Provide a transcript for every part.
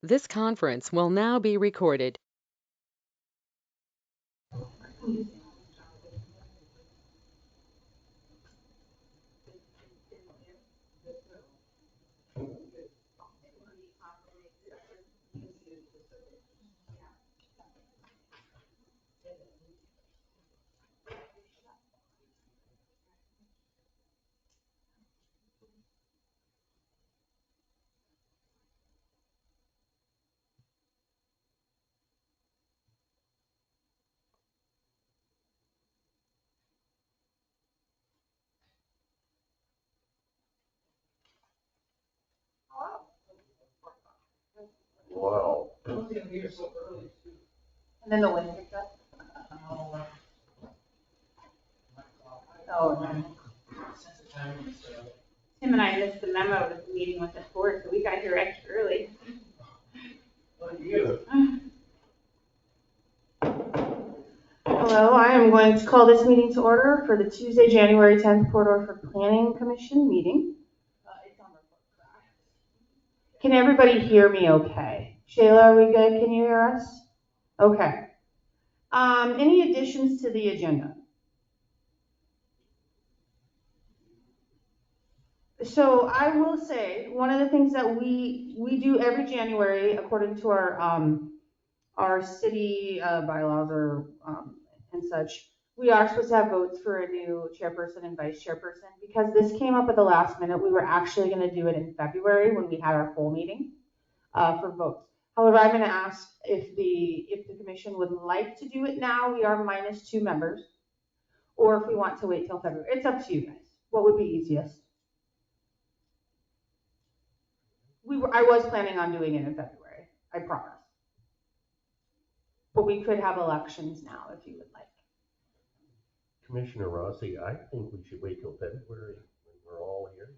This conference will now be recorded. Wow. And then the wind picked up. Oh, man. Tim and I missed the memo that the meeting was at 4, so we got here extra early. Hello, I am going to call this meeting to order for the Tuesday, January 10th Port Orford Planning Commission meeting. Can everybody hear me okay? Shayla, are we good? Can you hear us? Okay. Any additions to the agenda? So I will say, one of the things that we do every January, according to our city bylaws and such, we are supposed to have votes for a new chairperson and vice chairperson. Because this came up at the last minute, we were actually going to do it in February when we had our full meeting for votes. However, I'm going to ask if the commission would like to do it now. We are minus 2 members, or if we want to wait till February. It's up to you guys. What would be easiest? I was planning on doing it in February, I promise. But we could have elections now if you would like. Commissioner Rossi, I think we should wait till February when we're all here.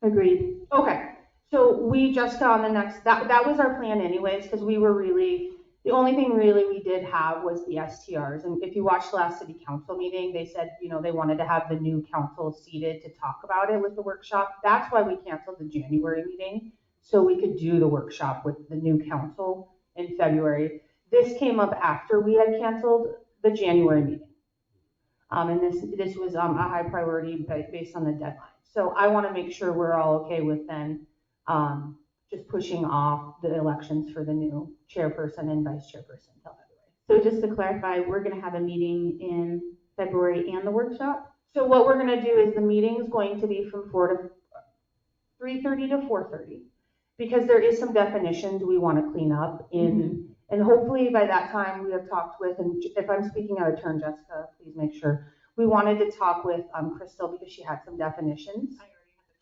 Agreed. Okay, so we just got on the next, that was our plan anyways, because we were really, the only thing really we did have was the STRs. And if you watched the last city council meeting, they said, they wanted to have the new council seated to talk about it with the workshop. That's why we canceled the January meeting, so we could do the workshop with the new council in February. This came up after we had canceled the January meeting. And this was a high priority based on the deadline. So I want to make sure we're all okay with then just pushing off the elections for the new chairperson and vice chairperson until February. So just to clarify, we're going to have a meeting in February and the workshop. So what we're going to do is the meeting is going to be from 3:30 to 4:30, because there is some definitions we want to clean up in. And hopefully by that time we have talked with, and if I'm speaking out of turn, Jessica, please make sure. We wanted to talk with Crystal because she had some definitions.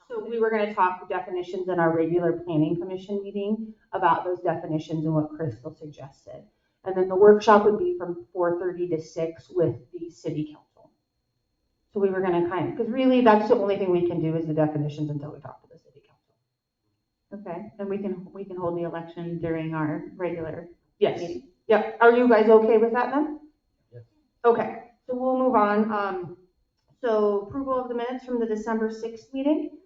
So we were going to talk definitions in our regular planning commission meeting about those definitions and what Crystal suggested. And then the workshop would be from 4:30 to 6 with the city council. So we were going to because really that's the only thing we can do is the definitions until we talk to the city council. Okay, and we can hold the election during our regular meeting. Yep. Are you guys okay with that then? Yes. Okay, so we'll move on. So approval of the minutes from the December 6th meeting.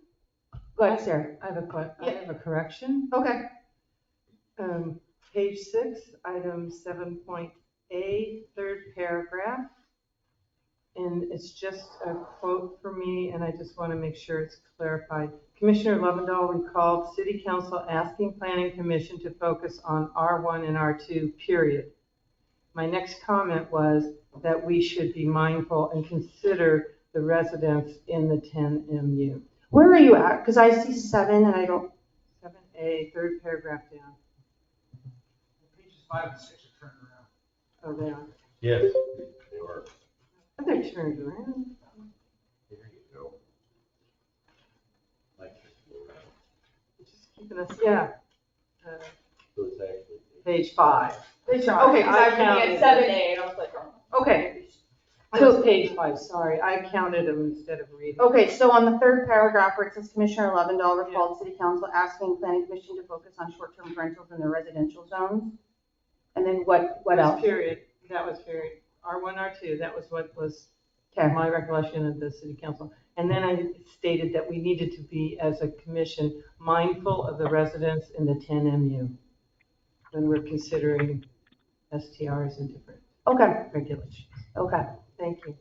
Go ahead, Sarah. I have a correction. Okay. Page 6, item 7.A, third paragraph. And it's just a quote for me, and I just want to make sure it's clarified. Commissioner Lovendall recalled City Council asking Planning Commission to focus on R1 and R2, period. My next comment was that we should be mindful and consider the residents in the 10 MU. Where are you at? Because I see 7 and I don't. 7A, third paragraph down. Pages 5 and 6 are turned around. Oh, they are. Yes, they are. Oh, they're turned around. There you go. Like this. Just keeping us, yeah. So it's actually. Page 5. Okay, because I I was looking counted. at 7A and I was like, oh. Okay. So page 5, sorry. I counted them instead of reading. Okay, so on the third paragraph where it says Commissioner Lovendall recalled City Council asking Planning Commission to focus on short-term rentals in the residential zones. And then what else? Period. That was period. R1, R2, that was what was Okay. my recollection of the City Council. And then I stated that we needed to be, as a commission, mindful of the residents in the 10MU when we're considering STRs and different Okay, regulations. okay. Thank you.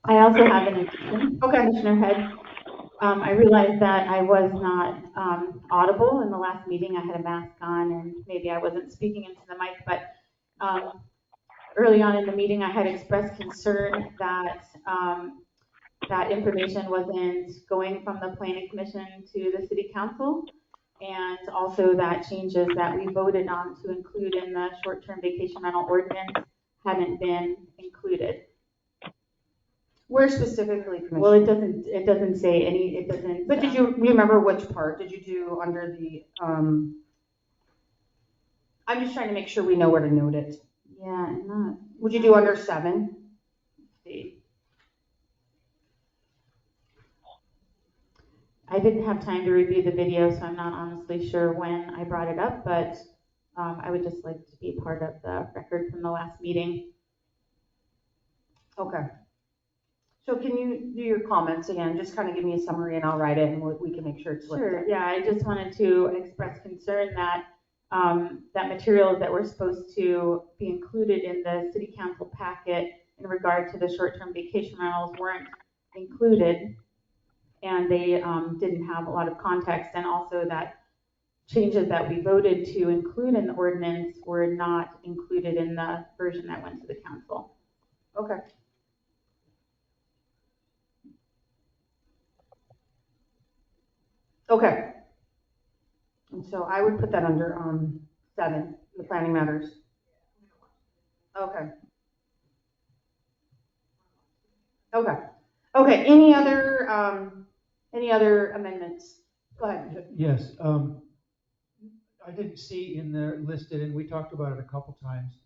I also have an addition, Okay. Commissioner Head. I realized that I was not audible in the last meeting. I had a mask on and maybe I wasn't speaking into the mic, but early on in the meeting, I had expressed concern that that information wasn't going from the Planning Commission to the City Council, and also that changes that we voted on to include in the short-term vacation rental ordinance hadn't been included. Where specifically, Commissioner? Well, it doesn't say any, it doesn't. But did you remember which part? Did you do under the, I'm just trying to make sure we know where to note it. Yeah, I'm not. Would you do under 7? See. I didn't have time to review the video, so I'm not honestly sure when I brought it up, but I would just like to be part of the record from the last meeting. Okay. So can you do your comments again? Just kind of give me a summary and I'll write it and we can make sure it's looked Sure, at. yeah, I just wanted to express concern that that materials that were supposed to be included in the city council packet in regard to the short-term vacation rentals weren't included, and they didn't have a lot of context, and also that changes that we voted to include in the ordinance were not included in the version that went to the council. Okay. Okay. And so I would put that under 7, the planning matters. Okay. Okay. Okay. Any other amendments? Go ahead. Yes, I didn't see in there listed, and we talked about it a couple times,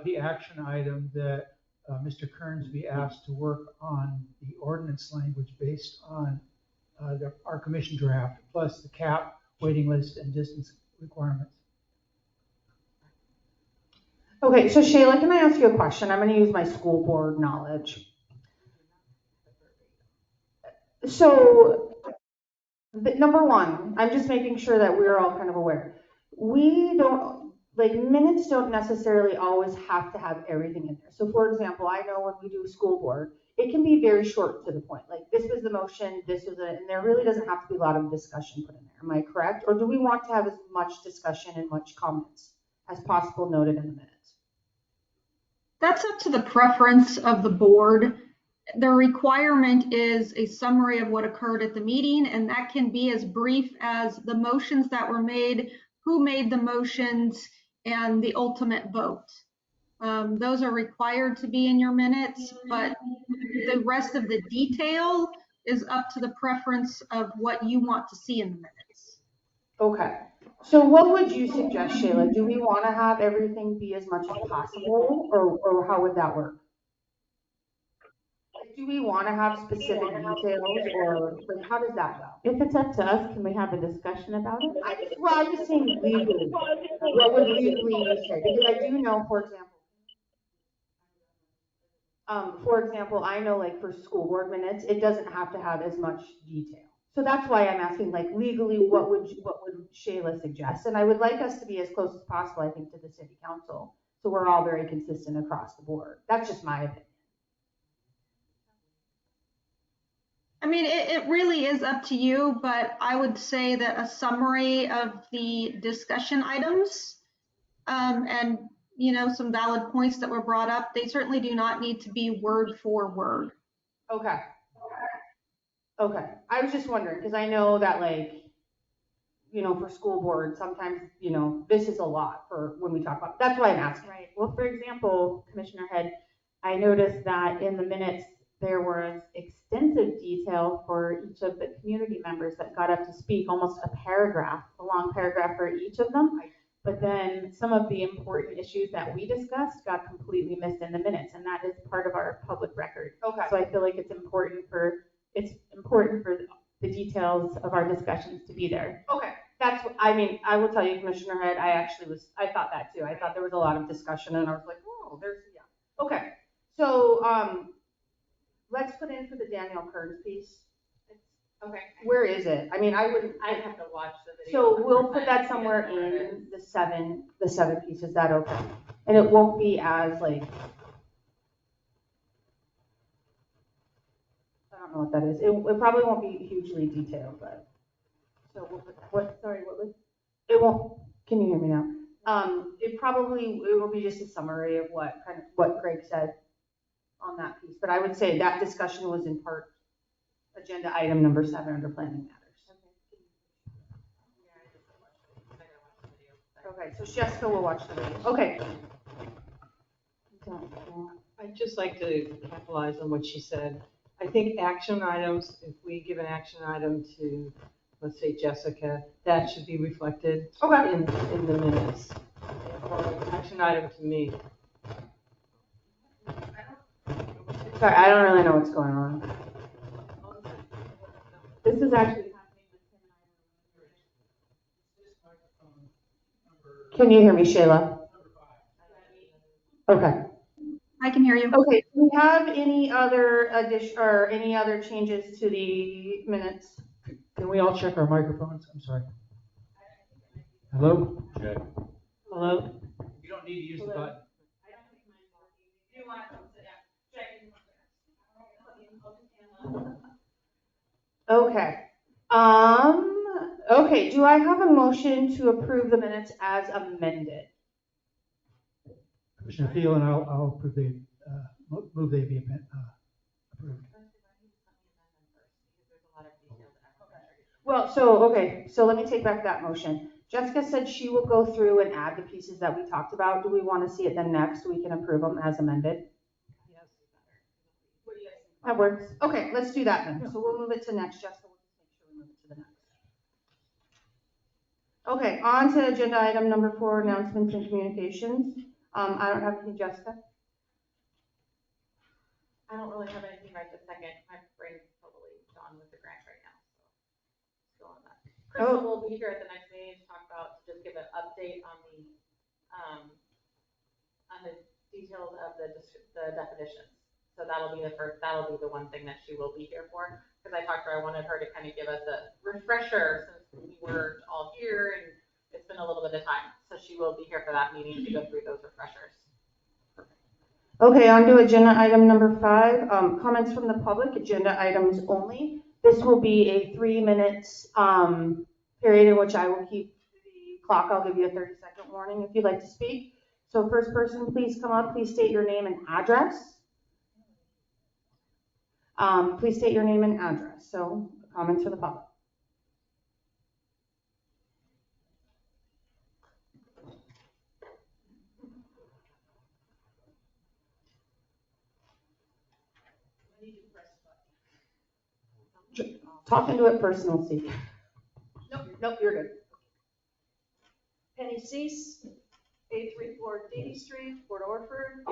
the action item that Mr. Kearns be asked to work on the ordinance language based on our commission draft, plus the cap, waiting list, and distance requirements. Okay, so Shayla, can I ask you a question? I'm going to use my school board knowledge. So, number one, I'm just making sure that we're all kind of aware. We don't, minutes don't necessarily always have to have everything in there. So for example, I know when we do school board, it can be very short to the point. Like, this was the motion, this was it, and there really doesn't have to be a lot of discussion put in there. Am I correct? Or do we want to have as much discussion and much comments as possible noted in the minutes? That's up to the preference of the board. The requirement is a summary of what occurred at the meeting, and that can be as brief as the motions that were made, who made the motions, and the ultimate vote. Those are required to be in your minutes, but the rest of the detail is up to the preference of what you want to see in the minutes. Okay. So what would you suggest, Shayla? Do we want to have everything be as much as possible, or how would that work? Do we want to have specific details, or how does that go? If it's up to us, can we have a discussion about it? I'm just saying legally. What would legally you say? Because I do know, for example, I know for school board minutes, it doesn't have to have as much detail. So that's why I'm asking, legally, what would Shayla suggest? And I would like us to be as close as possible, I think, to the city council, so we're all very consistent across the board. That's just my opinion. I mean, it really is up to you, but I would say that a summary of the discussion items and, some valid points that were brought up, they certainly do not need to be word for word. Okay. Okay. I was just wondering, because I know that for school board, sometimes, this is a lot for when we talk about, that's why I'm asking. Right. Well, for example, Commissioner Head, I noticed that in the minutes, there was extensive detail for each of the community members that got up to speak, almost a long paragraph for each of them. But then some of the important issues that we discussed got completely missed in the minutes, and that is part of our public record. Okay. So I feel like it's important for the details of our discussions to be there. Okay. I will tell you, Commissioner Head, I thought that too. I thought there was a lot of discussion and I was like, oh, yeah. Okay. So, let's put in for the Daniel Kearns piece. Okay. Where is it? I mean, I wouldn't. I'd have to watch the video. So we'll put that somewhere in the seven piece. Is that okay? And it won't be as like, I don't know what that is. It probably won't be hugely detailed, but. So we'll put, what, sorry, what was, it won't, can you hear me now? It will be just a summary of what Greg said on that piece. But I would say that discussion was in part agenda item number 7 under planning matters. Okay, so Jessica will watch the video. Okay. I'd just like to capitalize on what she said. I think action items, if we give an action item to, let's say Jessica, that should be reflected Okay. in the minutes. Or an action item to me. Sorry, I don't really know what's going on. This is actually happening with Tim and I. Can you hear me, Shayla? Okay. I can hear you. Okay, do we have any other addition or any other changes to the minutes? Can we all check our microphones? I'm sorry. Hello? Check. Hello? You don't need to use the button. Okay. Okay, do I have a motion to approve the minutes as amended? Commissioner Thielen, I'll move they be approved. Well, so let me take back that motion. Jessica said she will go through and add the pieces that we talked about. Do we want to see it then next? We can approve them as amended. That works. Okay, let's do that then. So we'll move it to next, Jessica. We'll just make sure we move it to the next. Okay, on to agenda item number 4, announcements and communications. I don't have anything, Jessica. I don't really have anything right this second. My brain's totally gone with the grant right now. So still on that. Crystal will be here at the next meeting to talk about, to just give an update on the details of the definitions. So that'll be the one thing that she will be here for. Because I talked to her, I wanted her to kind of give us a refresher since we were all here and it's been a little bit of time. So she will be here for that meeting to go through those refreshers. Okay, on to agenda item number 5, comments from the public, agenda items only. This will be a 3 minutes period in which I will keep the clock. I'll give you a 30-second warning if you'd like to speak. So first person, please come up, please state your name and address. Please state your name and address. So comments for the public. Talk into it, personal seat. Nope, you're good. Penny Cease, 834 Deedy Street, Port Orford.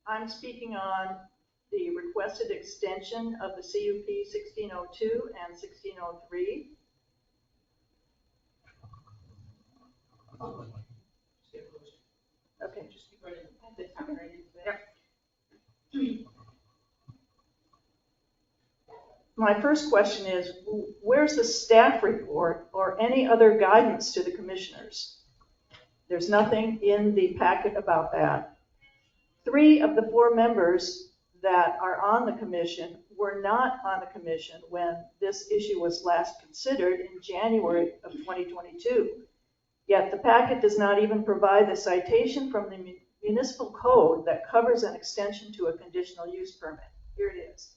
I'm speaking on the requested extension of the CUP 1602 and 1603. Okay, just keep running at the time, right? Yep. My first question is, where's the staff report or any other guidance to the commissioners? There's nothing in the packet about that. 3 of the 4 members that are on the commission were not on the commission when this issue was last considered in January of 2022. Yet the packet does not even provide the citation from the municipal code that covers an extension to a conditional use permit. Here it is.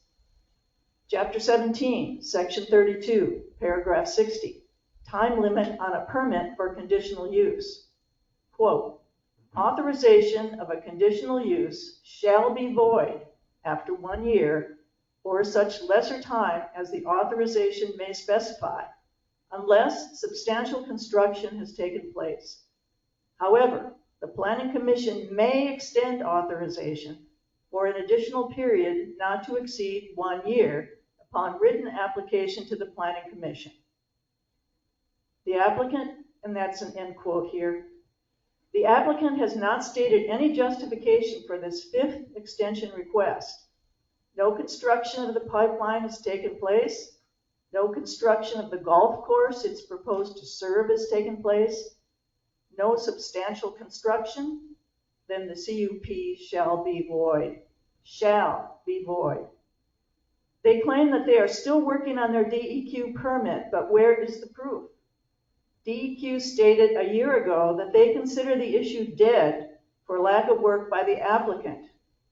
Chapter 17, Section 32, Paragraph 60, time limit on a permit for conditional use. Quote, authorization of a conditional use shall be void after 1 year or such lesser time as the authorization may specify, unless substantial construction has taken place. However, the Planning Commission may extend authorization for an additional period not to exceed 1 year upon written application to the Planning Commission. The applicant, and that's an end quote here, The applicant has not stated any justification for this fifth extension request. No construction of the pipeline has taken place. No construction of the golf course it's proposed to serve has taken place. No substantial construction. Then the CUP shall be void. Shall be void. They claim that they are still working on their DEQ permit, but where is the proof? DEQ stated a year ago that they consider the issue dead for lack of work by the applicant.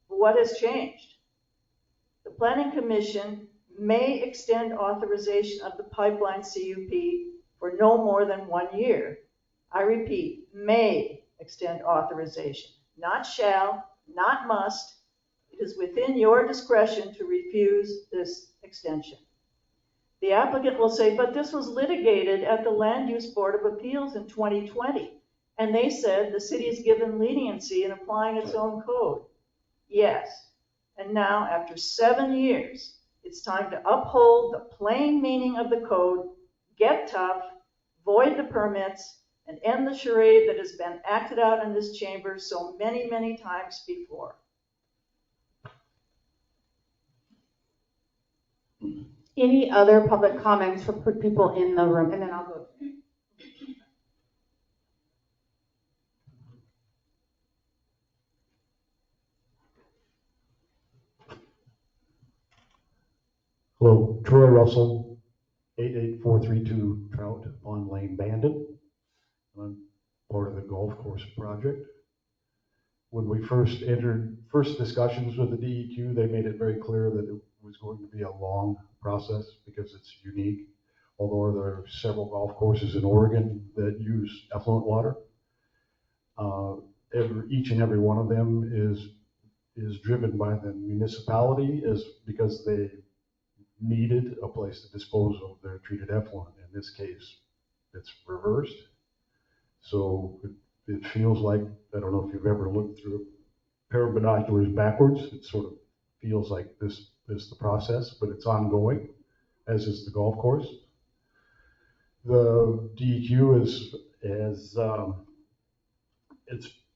But what has changed? The Planning Commission may extend authorization of the pipeline CUP for no more than 1 year. I repeat, may extend authorization, not shall, not must. It is within your discretion to refuse this extension. The applicant will say, but this was litigated at the Land Use Board of Appeals in 2020, and they said the city is given leniency in applying its own code. Yes, and now after 7 years, it's time to uphold the plain meaning of the code, get tough, void the permits, and end the charade that has been acted out in this chamber so many, many times before. Any other public comments for people in the room? And then I'll go. Hello, Troy Russell, 88432 Trout Pond Lane, Bandon. I'm part of the golf course project. When we first entered discussions with the DEQ, they made it very clear that it was going to be a long process because it's unique. Although there are several golf courses in Oregon that use effluent water, each and every one of them is driven by the municipality because they needed a place to dispose of their treated effluent. In this case, it's reversed. So it feels like, I don't know if you've ever looked through a pair of binoculars backwards, it sort of feels like this is the process, but it's ongoing, as is the golf course. The DEQ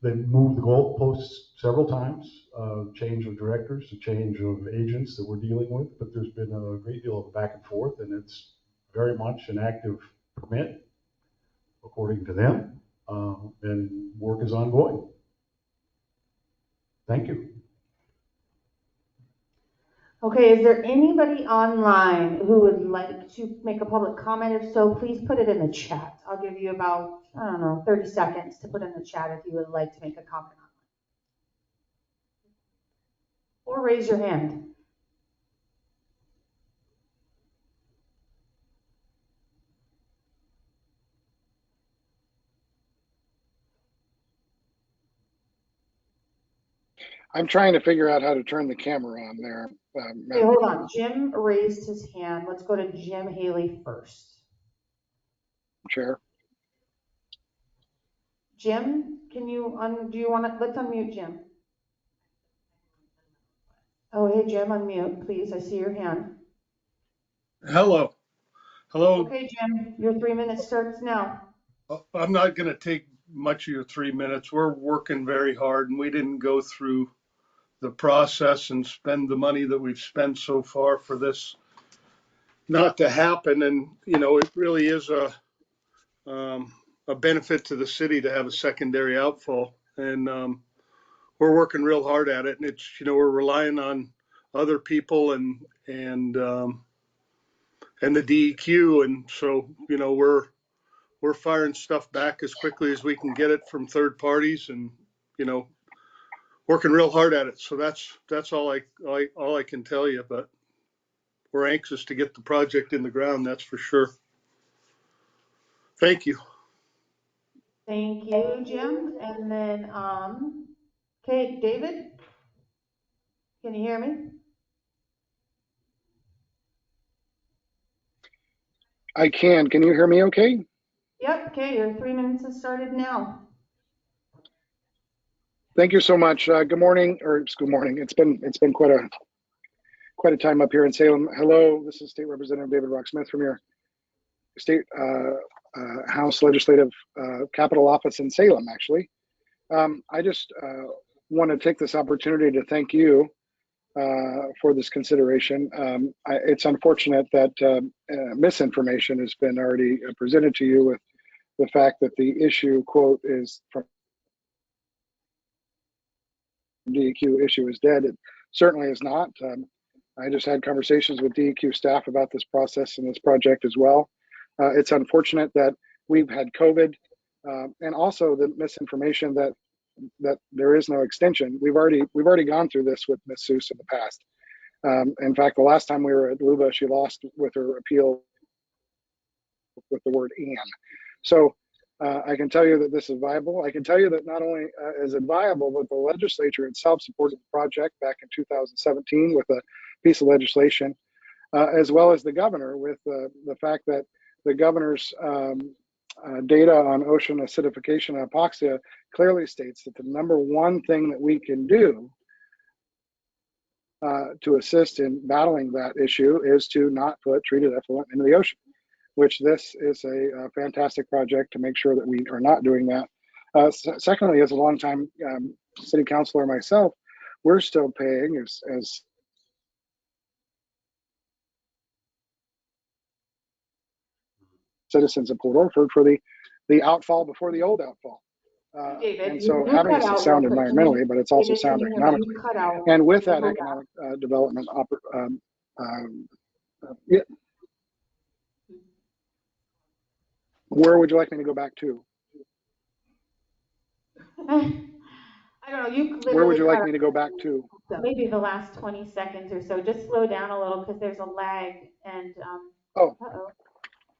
they've moved the goalposts several times, change of directors, a change of agents that we're dealing with, but there's been a great deal of back and forth, and it's very much an active permit, according to them, and work is ongoing. Thank you. Okay, is there anybody online who would like to make a public comment? If so, please put it in the chat. I'll give you about, 30 seconds to put in the chat if you would like to make a comment online. Or raise your hand. I'm trying to figure out how to turn the camera on there. Okay, hold on. Jim raised his hand. Let's go to Jim Haley first. Chair. Jim, do you want to, let's unmute Jim. Oh, hey, Jim, unmute, please. I see your hand. Hello. Hello. Okay, Jim, your 3 minutes starts now. I'm not going to take much of your 3 minutes. We're working very hard, and we didn't go through the process and spend the money that we've spent so far for this not to happen. And, it really is a benefit to the city to have a secondary outfall. And we're working real hard at it. And it's, we're relying on other people and the DEQ. And so, we're firing stuff back as quickly as we can get it from third parties and, working real hard at it. So that's all I can tell you, but we're anxious to get the project in the ground. That's for sure. Thank you. Thank you, Jim. And then, okay, David, can you hear me? I can. Can you hear me okay? Yep, okay, your 3 minutes has started now. Thank you so much. Good morning, or good morning. It's been quite a time up here in Salem. Hello, this is State Representative David Rock-Smith from your State House Legislative Capitol Office in Salem, actually. I just want to take this opportunity to thank you for this consideration. It's unfortunate that misinformation has been already presented to you with the fact that the issue, quote, is from DEQ issue is dead. It certainly is not. I just had conversations with DEQ staff about this process and this project as well. It's unfortunate that we've had COVID and also the misinformation that there is no extension. We've already gone through this with Ms. Seuss in the past. In fact, the last time we were at LUBA, she lost with her appeal with the word "and." So I can tell you that this is viable. I can tell you that not only is it viable, but the legislature itself supported the project back in 2017 with a piece of legislation, as well as the governor with the fact that the governor's data on ocean acidification and hypoxia clearly states that the number one thing that we can do to assist in battling that issue is to not put treated effluent into the ocean, which this is a fantastic project to make sure that we are not doing that. Secondly, as a longtime city councilor myself, we're still paying as citizens of Port Orford for the outfall before the old outfall. David, and so you having cut it out sound real quick. environmentally, but it's also David, sound can you hear me? economically. You cut out. And with that Hold economic development, yeah. Where would you like me to go back to? I don't know, you literally Where would you like cut me to go back to? maybe the last 20 seconds or so. Just slow down a little because there's a lag and Oh. uh-oh.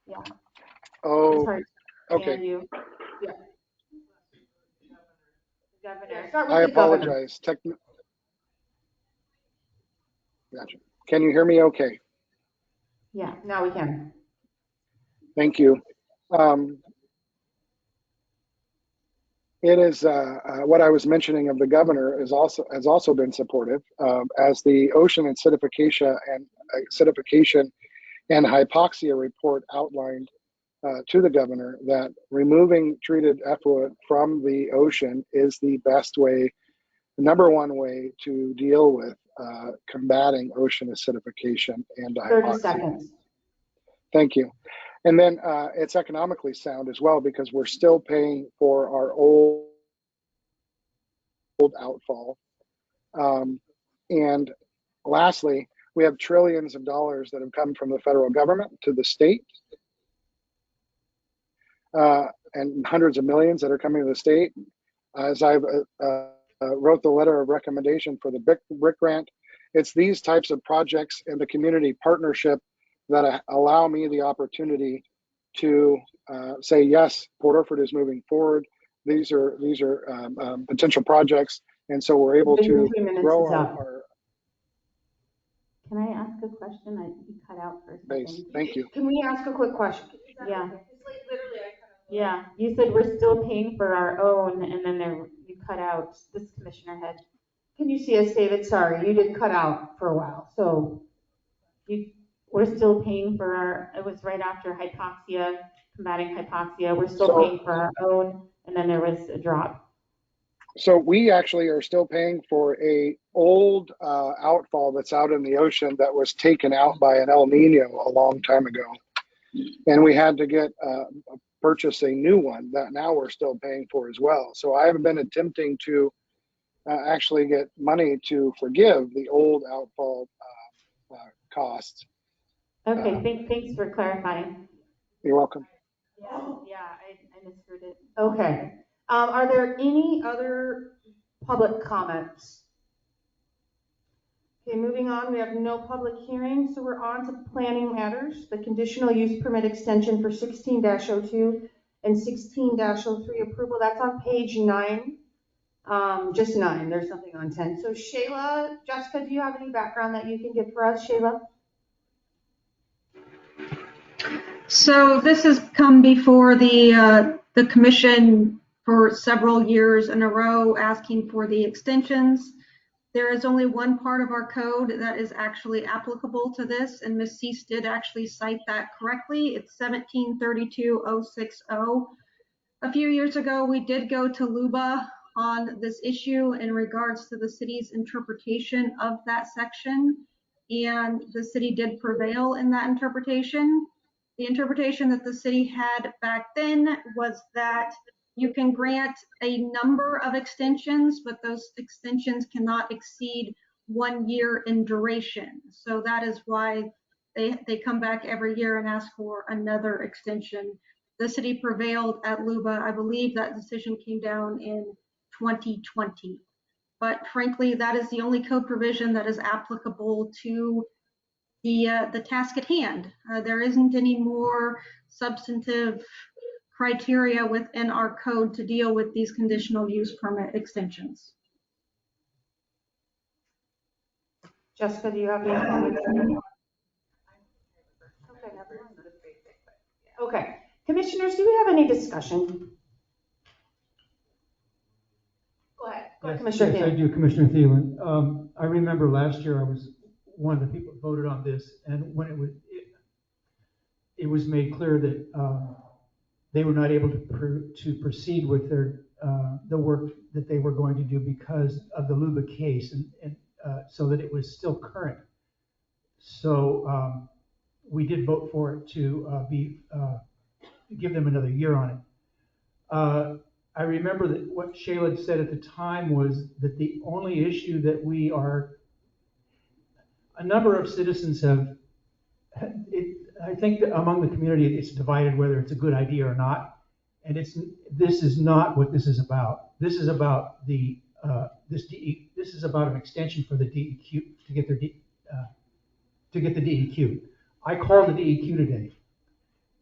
Yeah. It's Oh, hard to okay. understand you. Yeah. Governor. Yeah, start with I the governor. apologize. Gotcha. Can you hear me okay? Yeah. Now we can. Thank you. It is what I was mentioning of the governor has also been supportive as the ocean acidification and hypoxia report outlined to the governor that removing treated effluent from the ocean is the best way, the number one way to deal with combating ocean acidification and 30 hypoxia. seconds. Thank you. And then it's economically sound as well because we're still paying for our old outfall. And lastly, we have trillions of dollars that have come from the federal government to the state and hundreds of millions that are coming to the state. As I've wrote the letter of recommendation for the BRIC grant, it's these types of projects and the community partnership that allow me the opportunity to say, yes, Port Orford is moving forward. These are potential projects. And so we're able to grow our Can I ask a question? You cut out for a base. second. Thank you. Can we ask a quick question? Yeah. It's like literally, I kind of. Yeah. You said we're still paying for our own, and then you cut out. This commissioner had. Can you see us, David? Sorry, you did cut out for a while. So We're still paying for our. It was right after hypoxia, combating hypoxia. We're still paying for our own, and then there was a drop. So we actually are still paying for a old outfall that's out in the ocean that was taken out by an El Nino a long time ago. And we had to purchase a new one that now we're still paying for as well. So I have been attempting to actually get money to forgive the old outfall costs. Okay, thanks for clarifying. You're welcome. Yeah, I misheard it. Okay. Are there any other public comments? Okay, moving on, we have no public hearings, so we're on to planning matters. The conditional use permit extension for 16-02 and 16-03 approval, that's on page 9. Just 9, there's nothing on 10. So Shayla, Jessica, do you have any background that you can give for us, Shayla? So this has come before the commission for several years in a row asking for the extensions. There is only one part of our code that is actually applicable to this, and Ms. Cease did actually cite that correctly. It's 1732-060. A few years ago, we did go to LUBA on this issue in regards to the city's interpretation of that section, and the city did prevail in that interpretation. The interpretation that the city had back then was that you can grant a number of extensions, but those extensions cannot exceed 1 year in duration. So that is why they come back every year and ask for another extension. The city prevailed at LUBA. I believe that decision came down in 2020. But frankly, that is the only code provision that is applicable to the task at hand. There isn't any more substantive criteria within our code to deal with these conditional use permit extensions. Jessica, do you have any comments? Okay, commissioners, do we have any discussion? Go ahead, Commissioner Yes, I Thielen. do, Commissioner Thielen. I remember last year I was one of the people that voted on this, and when it was made clear that they were not able to proceed with the work that they were going to do because of the LUBA case, and so that it was still current. So we did vote for it to give them another year on it. I remember that what Shayla said at the time was that the only issue that a number of citizens have, I think that among the community it's divided whether it's a good idea or not, and this is not what this is about. This is about this is about an extension for the DEQ to get the DEQ. I called the DEQ today,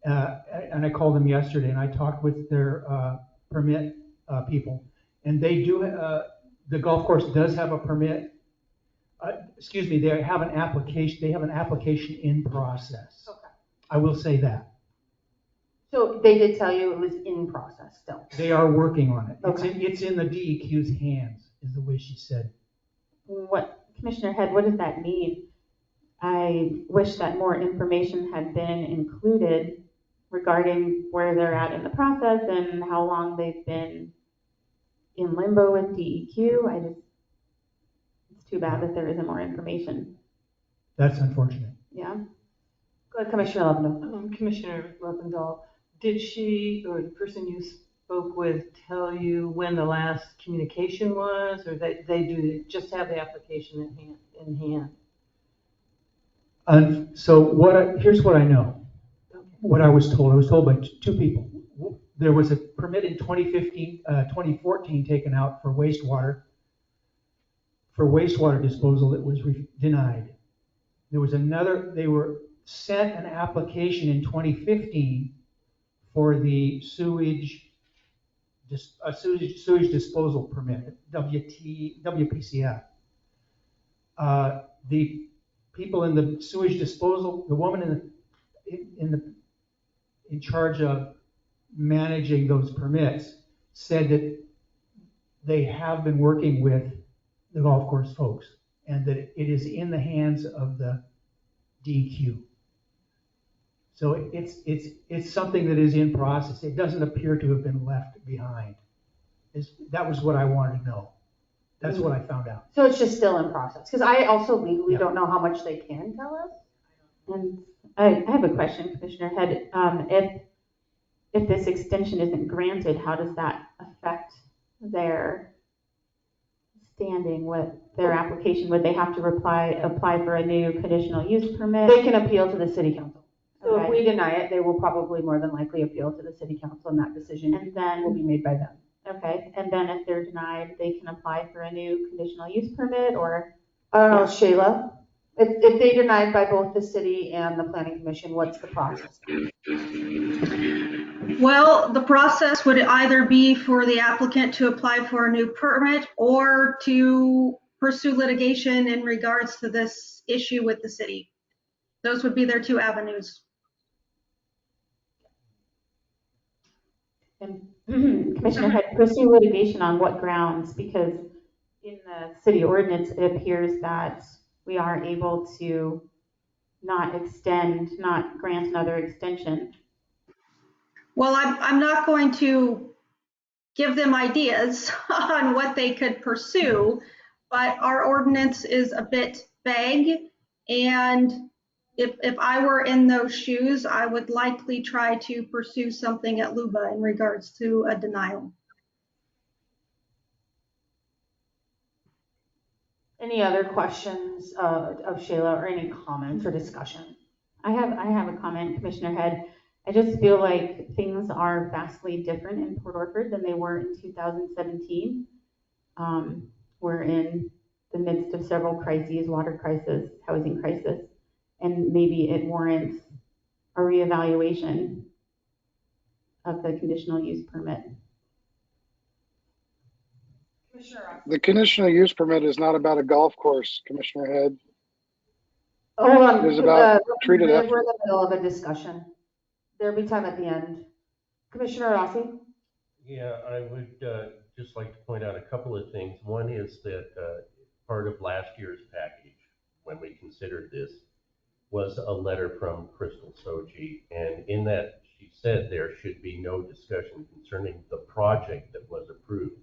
and I called them yesterday, and I talked with their permit people, and they do. The golf course does have a permit. Excuse me, they have an application. They have an application in process. Okay. I will say that. So they did tell you it was in process still? They are working on it. Okay. It's in the DEQ's hands, is the way she said. Commissioner Head, what does that mean? I wish that more information had been included regarding where they're at in the process and how long they've been in limbo with DEQ. It's too bad that there isn't more information. That's unfortunate. Yeah. Go ahead, Commissioner Lovendahl. Commissioner Lovendahl, did she or the person you spoke with tell you when the last communication was, or they do just have the application in hand? So here's what I know. What I was told by two people. There was a permit in 2014 taken out for wastewater disposal that was denied. There was they were sent an application in 2015 for the sewage disposal permit, WPCF. The people in the sewage disposal, the woman in charge of managing those permits said that they have been working with the golf course folks and that it is in the hands of the DEQ. So it's something that is in process. It doesn't appear to have been left behind. That was what I wanted to know. That's what I found out. So it's just still in process? Because I also legally don't know how much they can tell us. And I have a question, Commissioner Head. If this extension isn't granted, how does that affect their standing with their application? Would they have to apply for a new conditional use permit? They can appeal to the city council. So Okay. if we deny it, they will probably more than likely appeal to the city council, and that decision And then will be made by them. Okay, and then if they're denied, they can apply for a new conditional use permit, or? Shayla, if they denied by both the city and the planning commission, what's the process? Well, the process would either be for the applicant to apply for a new permit or to pursue litigation in regards to this issue with the city. Those would be their two avenues. And Commissioner Head, pursue litigation on what grounds? Because in the city ordinance, it appears that we are able to not grant another extension. Well, I'm not going to give them ideas on what they could pursue, but our ordinance is a bit vague. And if I were in those shoes, I would likely try to pursue something at LUBA in regards to a denial. Any other questions of Shayla or any comments or discussion? I have a comment, Commissioner Head. I just feel like things are vastly different in Port Orford than they were in 2017. We're in the midst of several crises, water crisis, housing crisis, and maybe it warrants a reevaluation of the conditional use permit. The conditional use permit is not about a golf course, Commissioner Head. Hold on. It is about treated We're in effluent. the middle of a discussion. There'll be time at the end. Commissioner Rossi? Yeah, I would just like to point out a couple of things. One is that part of last year's package, when we considered this, was a letter from Crystal Sochi, and in that she said there should be no discussion concerning the project that was approved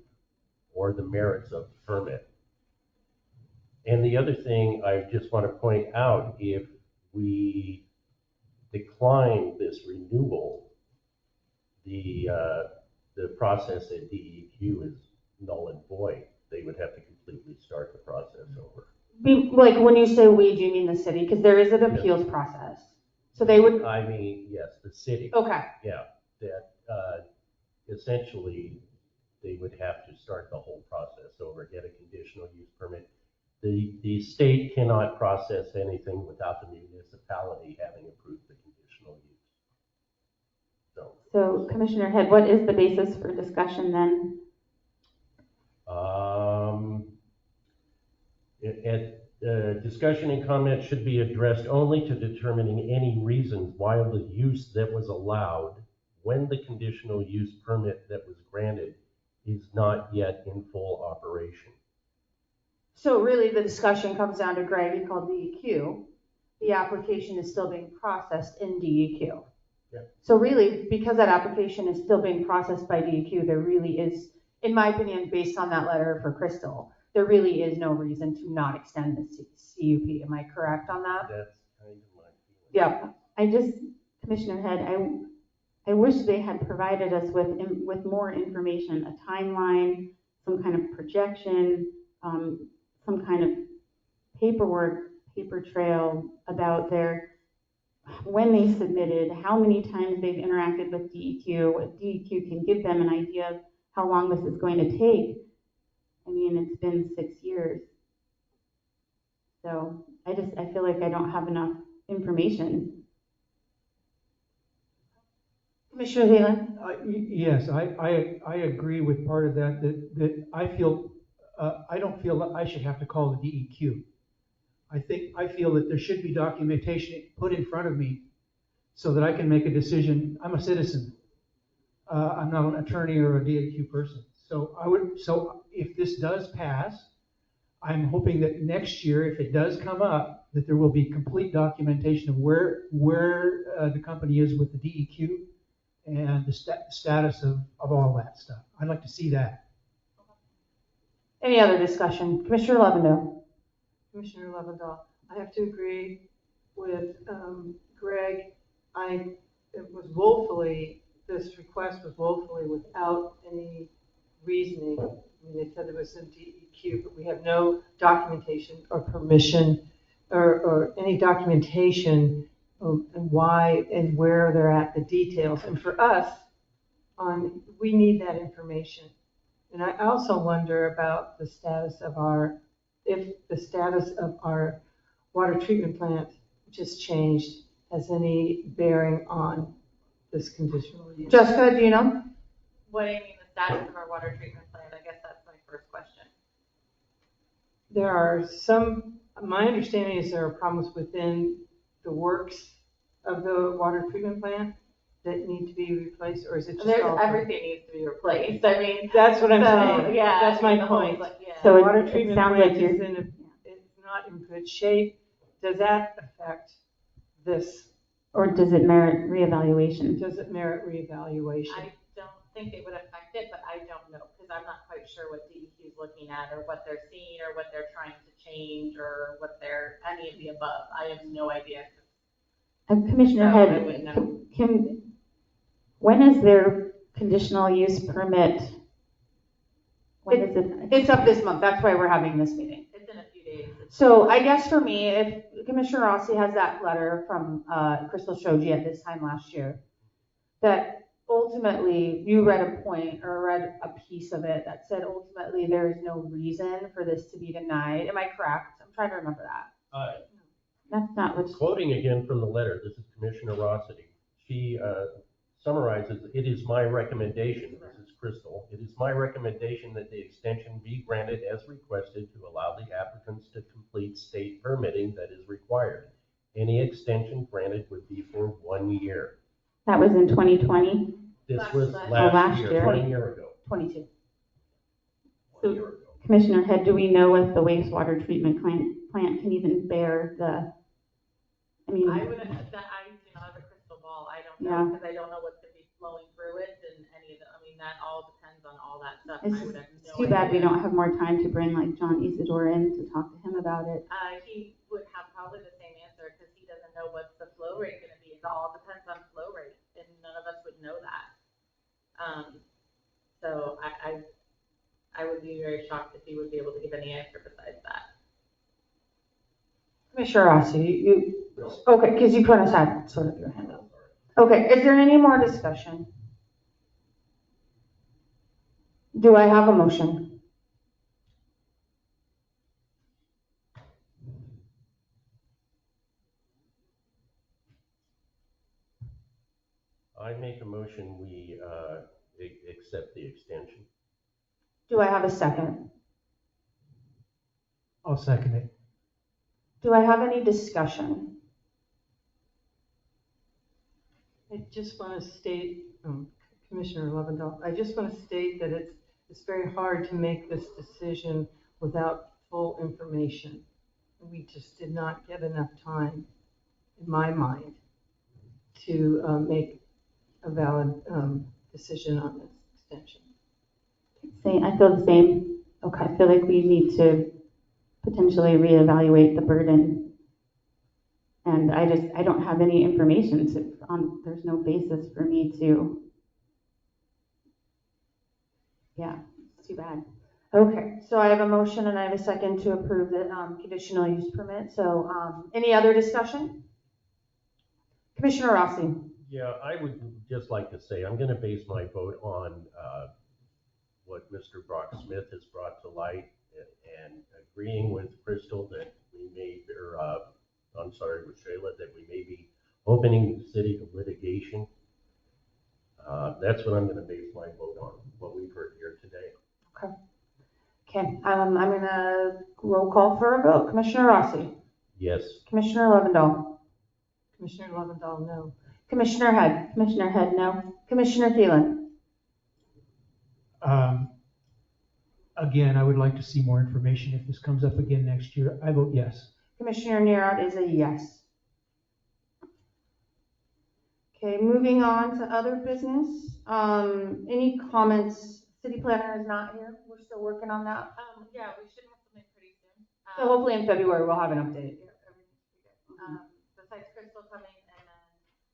or the merits of the permit. And the other thing I just want to point out, if we decline this renewal, the process at DEQ is null and void. They would have to completely start the process over. Like when you say we, do you mean the city? Because there is an appeals process. So they would. I mean, yes, the city. Okay. Yeah, that essentially they would have to start the whole process over, get a conditional use permit. The state cannot process anything without the municipality having approved the conditional use. So Commissioner Head, what is the basis for discussion then? Discussion and comment should be addressed only to determining any reasons why the use that was allowed when the conditional use permit that was granted is not yet in full operation. So really the discussion comes down to Greg, he called DEQ. The application is still being processed in DEQ. Yeah. So really, because that application is still being processed by DEQ, there really is, in my opinion, based on that letter for Crystal, there really is no reason to not extend the CUP. Am I correct on that? That's kind of my feeling. Yeah. Commissioner Head, I wish they had provided us with more information, a timeline, some kind of projection, some kind of paper trail about when they submitted, how many times they've interacted with DEQ, if DEQ can give them an idea of how long this is going to take. I mean, it's been 6 years. So I feel like I don't have enough information. Commissioner Thelen? Yes, I agree with part of that I feel, I don't feel that I should have to call the DEQ. I feel that there should be documentation put in front of me so that I can make a decision. I'm a citizen. I'm not an attorney or a DEQ person. So if this does pass, I'm hoping that next year, if it does come up, that there will be complete documentation of where the company is with the DEQ and the status of all that stuff. I'd like to see that. Any other discussion? Commissioner Lovendale. Commissioner Lovendale, I have to agree with Greg. This request was woefully without any reasoning. I mean, they said it was in DEQ, but we have no documentation or permission or any documentation and why and where they're at, the details. And for us, we need that information. And I also wonder about the status of our water treatment plant, which has changed, has any bearing on this conditional use. Jessica, do you know? What do you mean the status of our water treatment plant? I guess that's my first question. My understanding is there are problems within the works of the water treatment plant that need to be replaced, or is it just everything needs to be replaced? I mean, that's what I'm saying. Yeah, that's my point. So the water it treatment sounds plant like it's not in good shape. Does that affect this? Or does it merit reevaluation? Does it merit reevaluation? I don't think it would affect it, but I don't know, because I'm not quite sure what DEQ is looking at, or what they're seeing, or what they're trying to change, or what they're, any of the above. I have no idea. Commissioner So I Head, wouldn't know. when is their conditional use permit? When is it? It's up this month, that's why we're having this meeting. It's in a few days. So I guess for me, if Commissioner Rossi has that letter from Crystal Shoji at this time last year, that ultimately you read a point or read a piece of it that said ultimately there is no reason for this to be denied. Am I correct? I'm trying to remember that. That's not what. Quoting again from the letter, this is Commissioner Rossity. She summarizes, "It is my recommendation," this is Crystal, "it is my recommendation that the extension be granted as requested to allow the applicants to complete state permitting that is required. Any extension granted would be for 1 year." That was in 2020? This was last last year. year, 1 year ago. 22. 1 year ago. Commissioner Head, do we know if the wastewater treatment plant can even bear the, I mean. I would, that I do not have a crystal ball. I don't know, Yeah. because I don't know what's going to be flowing through it and any of the, I mean, that all depends on all that stuff. It's I would have no too bad we idea. don't have more time to bring like John Isidore in to talk to him about it. He would have probably the same answer, because he doesn't know what's the flow rate going to be. It all depends on flow rate, and none of us would know that. So I would be very shocked if he would be able to give any answer besides that. Commissioner Rossi, okay, because you kind of had sort of your hand up. Okay, is there any more discussion? Do I have a motion? I make a motion, we accept the extension. Do I have a second? I'll second it. Do I have any discussion? I just want to state, Commissioner Lovendall, I just want to state that it's very hard to make this decision without full information. We just did not get enough time, in my mind, to make a valid decision on this extension. I feel the same. Okay, I feel like we need to potentially reevaluate the burden. And I don't have any information there's no basis for me to, yeah, it's too bad. Okay, so I have a motion and I have a second to approve the conditional use permit. So any other discussion? Commissioner Rossi. Yeah, I would just like to say, I'm going to base my vote on what Mr. Brock Smith has brought to light, and agreeing with Crystal that we may, or I'm sorry, with Shayla, that we may be opening the city to litigation. That's what I'm going to base my vote on, what we've heard here today. Okay. Okay, I'm going to roll call for a vote. Commissioner Rossi. Yes. Commissioner Lovendall. Commissioner Lovendall, no. Commissioner Head. Commissioner Head, no. Commissioner Thielen. Again, I would like to see more information. If this comes up again next year, I vote yes. Commissioner Nerod is a yes. Okay, moving on to other business. Any comments? City planner is not here. We're still working on that. Yeah, we should have something pretty soon. So hopefully in February we'll have an update. Yeah, everything's pretty good. Besides Crystal coming, and then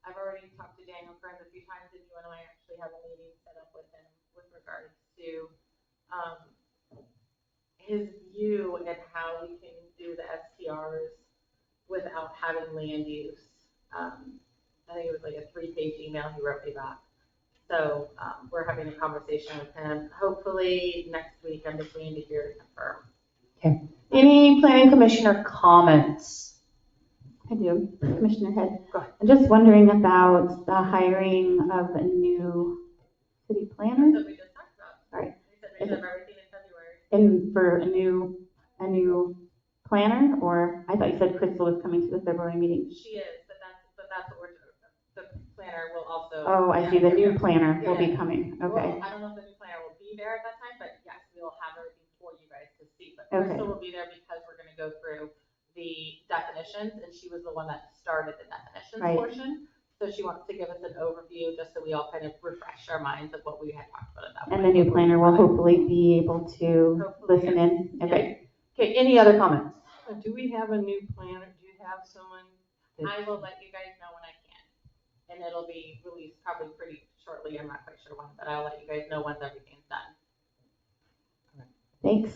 I've already talked to Daniel Kearns a few times, and you and I actually have a meeting set up with him with regards to his view and how we can do the STRs without having land use. I think it was like a 3-page email he wrote me back. So we're having a conversation with him. Hopefully next week. I'm just waiting to hear to confirm. Okay. Any planning commissioner comments? I do. Commissioner Head. Go ahead. I'm just wondering about the hiring of a new city planner. That's what we just talked about. All right. We said we should have everything in February. And for a new planner, or I thought you said Crystal was coming to the February meeting. She is, but that's what we're doing. The planner will also. Oh, I see. The new planner will be coming. Okay. Well, I don't know if the new planner will be there at that time, but yes, we will have everything for you guys to see. But Okay. Crystal will be there because we're going to go through the definitions, and she was the one that started the definitions Right. portion. So she wants to give us an overview, just so we all kind of refresh our minds of what we had talked about at that And point. the new planner will hopefully be able to listen in. Okay. Okay, any other comments? Do we have a new planner? Do you have someone? I will let you guys know when I can, and it'll be released probably pretty shortly. I'm not quite sure when, but I'll let you guys know once everything's done. Thanks.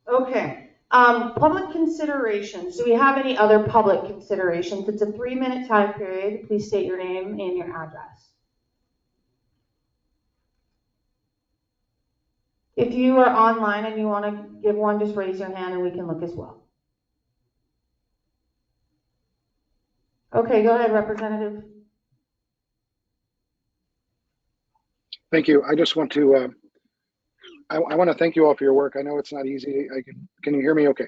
Okay, public considerations. Do we have any other public considerations? It's a 3-minute time period. Please state your name and your address. If you are online and you want to give one, just raise your hand and we can look as well. Okay, go ahead, Representative. Thank you. I just want to, I want to thank you all for your work. I know it's not easy. Can you hear me okay?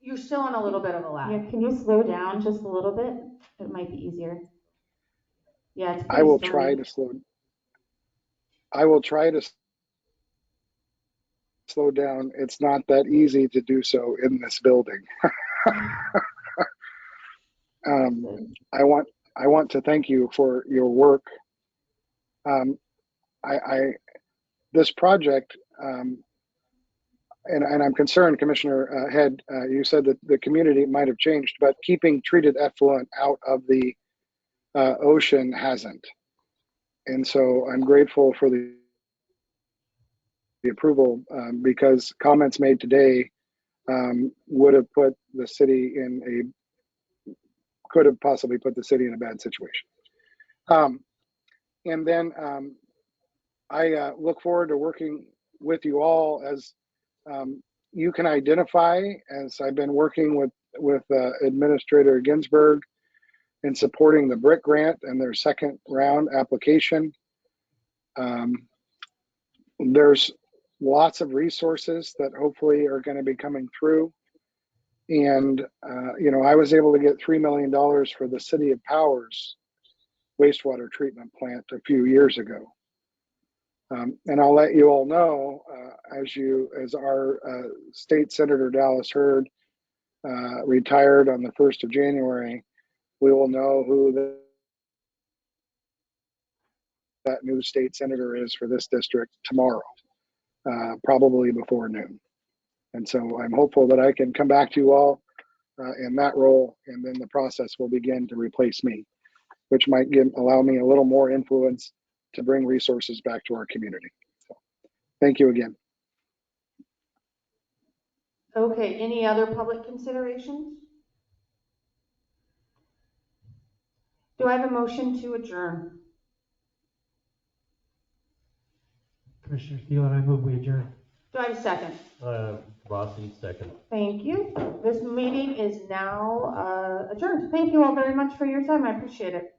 You're still on a little bit of a lag. Yeah, can you slow down just a little bit? It might be easier. Yeah, it's I will pretty try slowly. to slow. I will try to slow down. It's not that easy to do so in this building. I want to thank you for your work. This project, and I'm concerned, Commissioner Head, you said that the community might have changed, but keeping treated effluent out of the ocean hasn't. And so I'm grateful for the approval because comments made today would have put the city could have possibly put the city in a bad situation. And then I look forward to working with you all as you can identify, as I've been working with Administrator Ginsburg in supporting the BRIC grant and their second round application. There's lots of resources that hopefully are going to be coming through. And, I was able to get $3 million for the City of Powers wastewater treatment plant a few years ago. And I'll let you all know, as our State Senator Dallas Hurd retired on the 1st of January, we will know who that new state senator is for this district tomorrow, probably before noon. And so I'm hopeful that I can come back to you all in that role, and then the process will begin to replace me, which might allow me a little more influence to bring resources back to our community. So, thank you again. Okay, any other public considerations? Do I have a motion to adjourn? Commissioner Thielen, I move we adjourn. Do I have a second? Rossi, second. Thank you. This meeting is now adjourned. Thank you all very much for your time. I appreciate it.